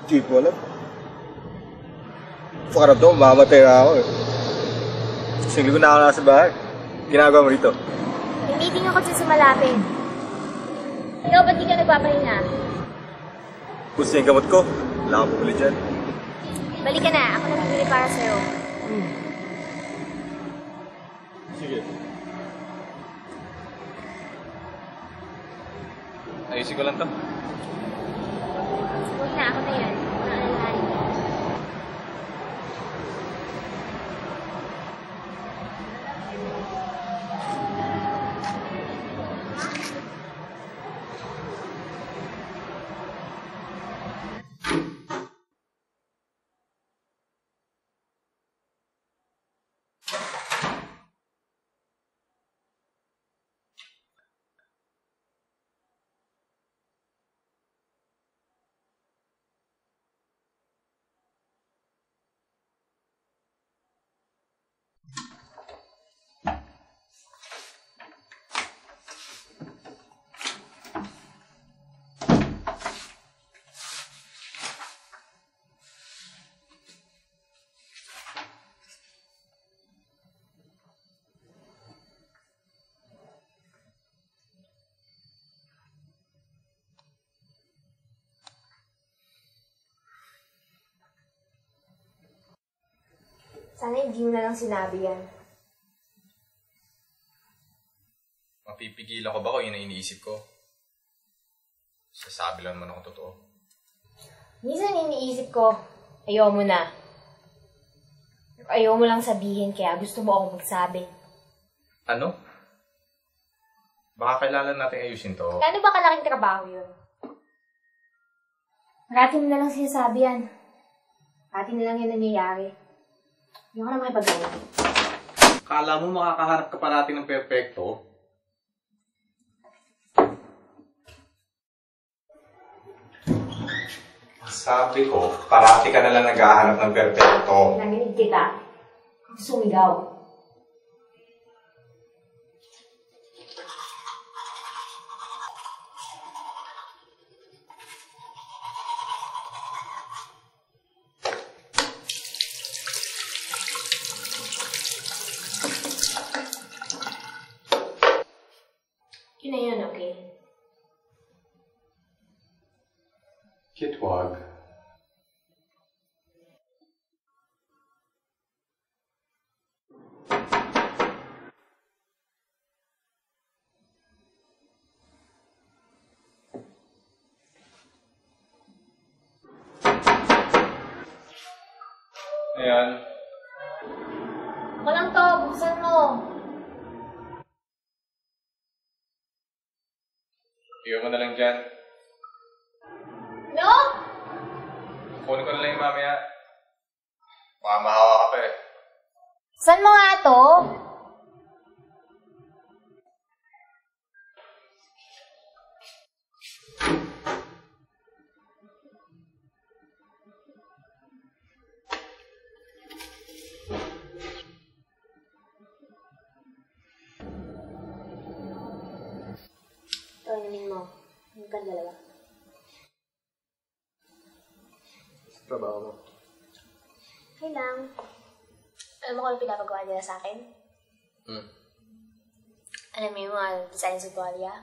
Di ko alam. Pakarap to, mamatay na ako eh. Singli ko na ako nasa bahay. Ginagawa mo rito? May meeting ako sa malapit. Ikaw, ba't di ka nagpapahinga? Gusto yung gamot ko. Wala akong bumili dyan. Balik ka na. Ako na bibili para sa'yo. Sige. Ayusin ko lang to. Huwag na. Ako na yan. Naalalahanin ko. Sana hindi mo na lang sinabi yan. Mapipigilan ko ba kung yun ang iniisip ko? Sasabi lang naman ako totoo. Minsan iniisip ko, ayaw mo na. Ayaw mo lang sabihin kaya gusto mo akong magsabi. Ano? Baka kailangan natin ayusin to. Ano ba kalaking trabaho yun? Parati mo na lang sinasabi yan. Parati na lang yan nangyayari. Hindi ko na makipagawa. Kala mo makakaharap ka parati ng perfecto? Sabi ko, parati ka na lang naghahanap ng perfecto. Narinig kita. Sumigaw. Yun na yun, okay? Kit, wag. Ayan. Ako lang to, buksan mo. Iwan mo na lang dyan. No? Kunin ko na lang yung mamaya. Baka mahawa ka pa eh. Saan mo nga to? Ito, inumin mo. Yung kang dalawa. Trabaho mo. Okay lang. Alam mo kung ano pinapagawa nila sa akin? Alam mo yung mga design sa tuwalya?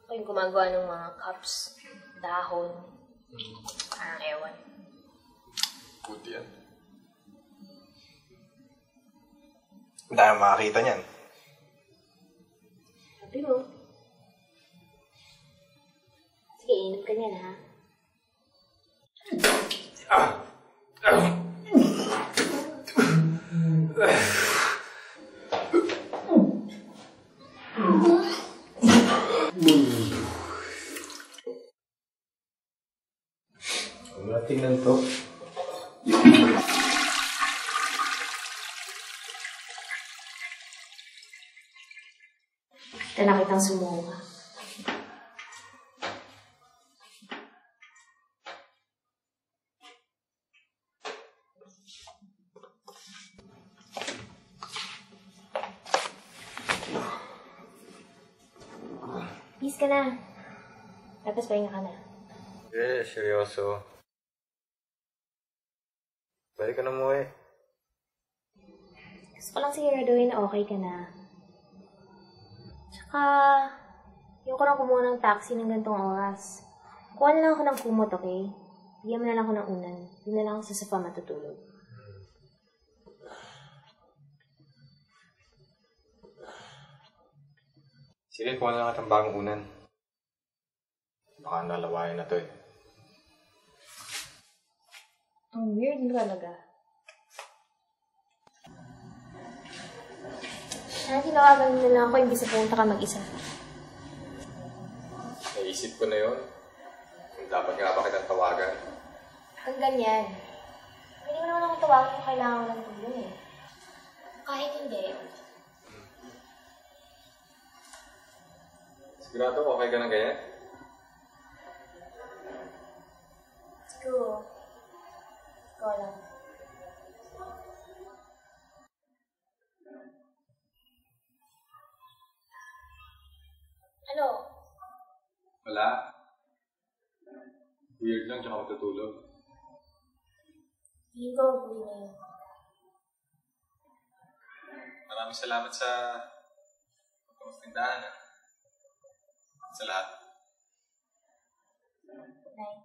O yung gumagawa ng mga cups, dahon, parang ewan. Puti yan. Ang dami makakita niyan. Sabi mo. Sige, inom ka niyan, ha? Tingnan to. Ito nakitang sumuha. Peace ka na. Tapos pahinga ka na. Eh, seryoso. Balik ka na umuwi. Gusto ko lang siguraduhin na okay ka na. Tsaka, yung ko lang kumuha ng taxi ng gantong oras. Kuha na lang ako ng kumot, okay? Bigyan mo na lang ako ng unan. Doon na lang ako sa sofa matutulog. Sige, kuha na lang kitang bagong unan. Baka nalawayan na to eh. Ang weird mo talaga. Sana tinawagan mo na lang ako imbis na pumunta ka mag-isa. Naisip ko na yun. Kung dapat nga ba kitang tawagan. Ang ganyan. Hindi mo naman ako tawagan kung kailangan mo ng tulong eh. Kahit hindi. Sigurado, okay ka na ganyan? Siguro. Ikaw lang. Ano? Wala. Weird lang, tsaka matutulog. Hindi ko mabuhay na yun. Maraming salamat sa pagpapatindahan, ha? Sa lahat. Night.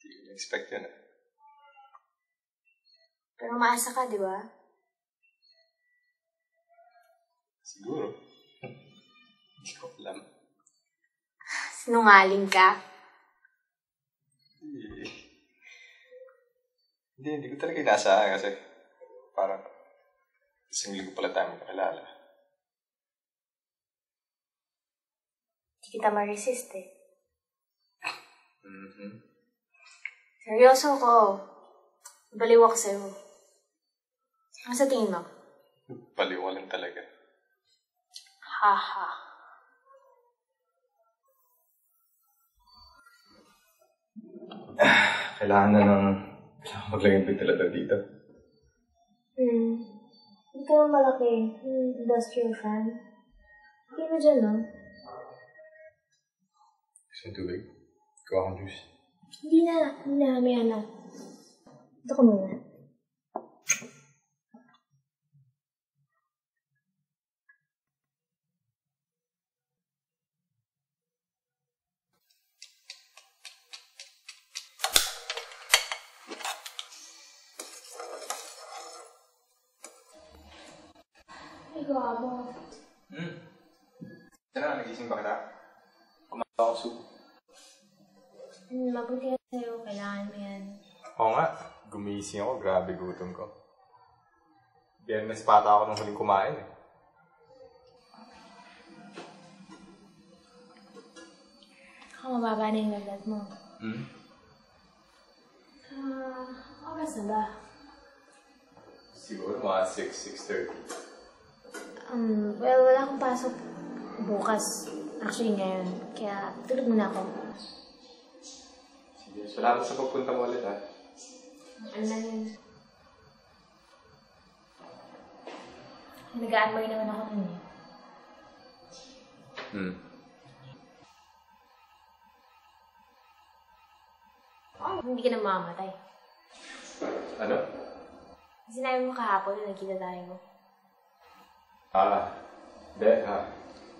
Hindi ko na-expect yun, eh. Pero maasa ka, di ba? Siguro. Hindi ko alam. Sinungaling ka. Hindi ko talaga inaasahan kasi parang isang linggo pala tayo magkakilala. Hindi kita ma-resist eh. Mm-hmm. Seryoso ko. Baliw ako sa'yo. Ano sa tingin mo? Baliw ka lang talaga. Haha. Kailangan na ng maglagay ng ventilator dito. Hindi ka naman malaki. Industrial fan. Hindi mo dyan, no? Gusto ng tubig? Gawa kang juice. Hindi na. May ano. Ito ko muna. Ay, gabo. Sana, nagising ba kita? Kumain ako soup. Mabuti ka sa'yo. Kailangan mo yan. Oo nga. Gumising ako. Grabe gutom ko. Biyernes pa ata ako nung huling kumain eh. Ako mababa na yung lagnat mo. Oras na ba? Siguro mga 6:30. Well, wala akong pasok bukas. Actually, ngayon. Kaya tulog muna ako. Sige, salamat sa pagpunta mo ulit, ha? Ano lang yun? Nag-a-admire naman ako nun eh. Hindi ka na mamamatay. Ano? Sinabi mo kahapon na nagkita tayo. Hindi, ha?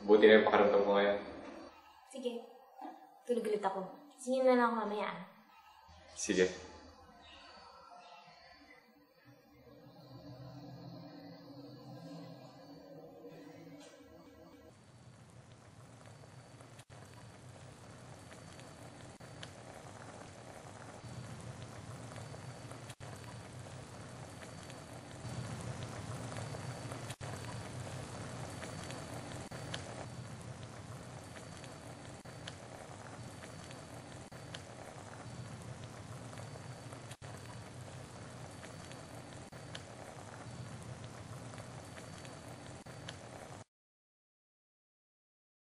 Buti na yung pakaramdam ko ngayon. Sige. Tulog ulit ako. Singin na lang ako mamaya. Sige.